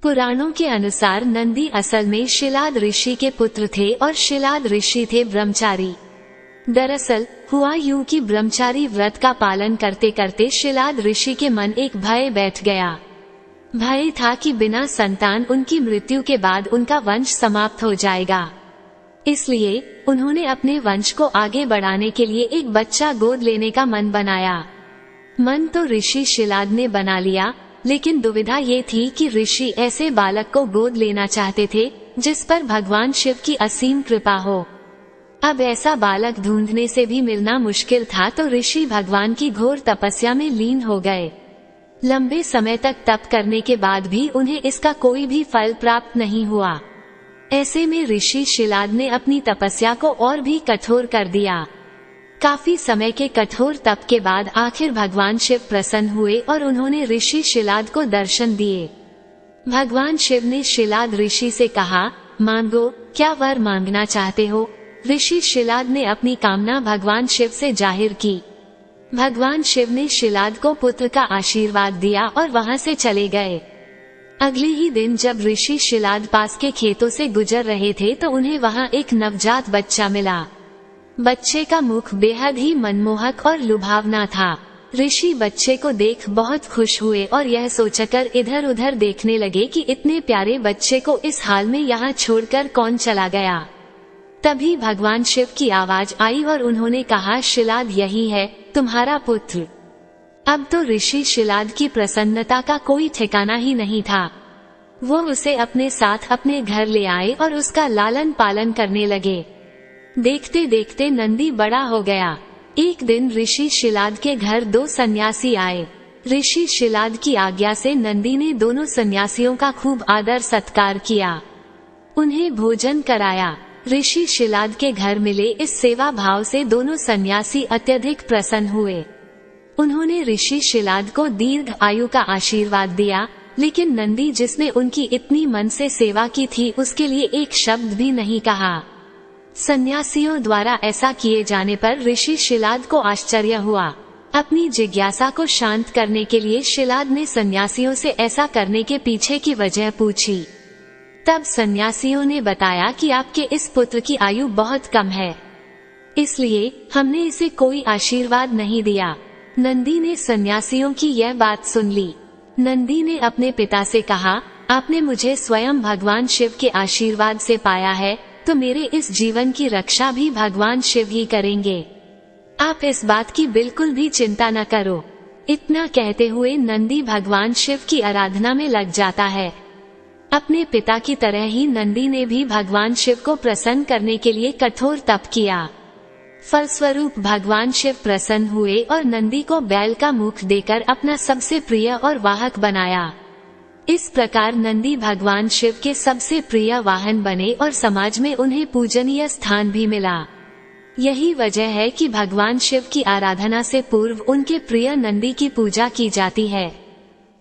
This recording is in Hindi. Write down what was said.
पुराणों के अनुसार नंदी असल में शिलाद ऋषि के पुत्र थे और शिलाद ऋषि थे ब्रह्मचारी। दरअसल हुआ यूं कि ब्रह्मचारी व्रत का पालन करते करते शिलाद ऋषि के मन एक भय बैठ गया। भय था कि बिना संतान उनकी मृत्यु के बाद उनका वंश समाप्त हो जाएगा। इसलिए उन्होंने अपने वंश को आगे बढ़ाने के लिए एक बच्चा गोद लेने का मन बनाया। मन तो ऋषि शिलाद ने बना लिया, लेकिन दुविधा ये थी कि ऋषि ऐसे बालक को गोद लेना चाहते थे जिस पर भगवान शिव की असीम कृपा हो। अब ऐसा बालक ढूंढने से भी मिलना मुश्किल था, तो ऋषि भगवान की घोर तपस्या में लीन हो गए। लंबे समय तक तप करने के बाद भी उन्हें इसका कोई भी फल प्राप्त नहीं हुआ। ऐसे में ऋषि शिलाद ने अपनी तपस्या को और भी कठोर कर दिया। काफी समय के कठोर तप के बाद आखिर भगवान शिव प्रसन्न हुए और उन्होंने ऋषि शिलाद को दर्शन दिए। भगवान शिव ने शिलाद ऋषि से कहा, मांगो, क्या वर मांगना चाहते हो? ऋषि शिलाद ने अपनी कामना भगवान शिव से जाहिर की। भगवान शिव ने शिलाद को पुत्र का आशीर्वाद दिया और वहां से चले गए। अगले ही दिन जब ऋषि शिलाद पास के खेतों से गुजर रहे थे तो उन्हें वहां एक नवजात बच्चा मिला। बच्चे का मुख बेहद ही मनमोहक और लुभावना था। ऋषि बच्चे को देख बहुत खुश हुए और यह सोचकर इधर उधर देखने लगे कि इतने प्यारे बच्चे को इस हाल में यहाँ छोड़कर कौन चला गया। तभी भगवान शिव की आवाज आई और उन्होंने कहा, शिलाद यही है तुम्हारा पुत्र। अब तो ऋषि शिलाद की प्रसन्नता का कोई ठिकाना ही नहीं था। वो उसे अपने साथ अपने घर ले आए और उसका लालन पालन करने लगे। देखते देखते नंदी बड़ा हो गया। एक दिन ऋषि शिलाद के घर 2 सन्यासी आए। ऋषि शिलाद की आज्ञा से नंदी ने दोनों सन्यासियों का खूब आदर सत्कार किया, उन्हें भोजन कराया। ऋषि शिलाद के घर मिले इस सेवा भाव से दोनों सन्यासी अत्यधिक प्रसन्न हुए। उन्होंने ऋषि शिलाद को दीर्घ आयु का आशीर्वाद दिया, लेकिन नंदी जिसने उनकी इतनी मन से सेवा की थी उसके लिए एक शब्द भी नहीं कहा। सन्यासियों द्वारा ऐसा किए जाने पर ऋषि शिलाद को आश्चर्य हुआ। अपनी जिज्ञासा को शांत करने के लिए शिलाद ने सन्यासियों से ऐसा करने के पीछे की वजह पूछी। तब सन्यासियों ने बताया कि आपके इस पुत्र की आयु बहुत कम है, इसलिए हमने इसे कोई आशीर्वाद नहीं दिया। नंदी ने सन्यासियों की यह बात सुन ली। नंदी ने अपने पिता से कहा, आपने मुझे स्वयं भगवान शिव के आशीर्वाद से पाया है, तो मेरे इस जीवन की रक्षा भी भगवान शिव ही करेंगे। आप इस बात की बिल्कुल भी चिंता न करो। इतना कहते हुए नंदी भगवान शिव की आराधना में लग जाता है। अपने पिता की तरह ही नंदी ने भी भगवान शिव को प्रसन्न करने के लिए कठोर तप किया। फलस्वरूप भगवान शिव प्रसन्न हुए और नंदी को बैल का मुख देकर अपना सबसे प्रिय और वाहक बनाया। इस प्रकार नंदी भगवान शिव के सबसे प्रिय वाहन बने और समाज में उन्हें पूजनीय स्थान भी मिला। यही वजह है कि भगवान शिव की आराधना से पूर्व उनके प्रिय नंदी की पूजा की जाती है।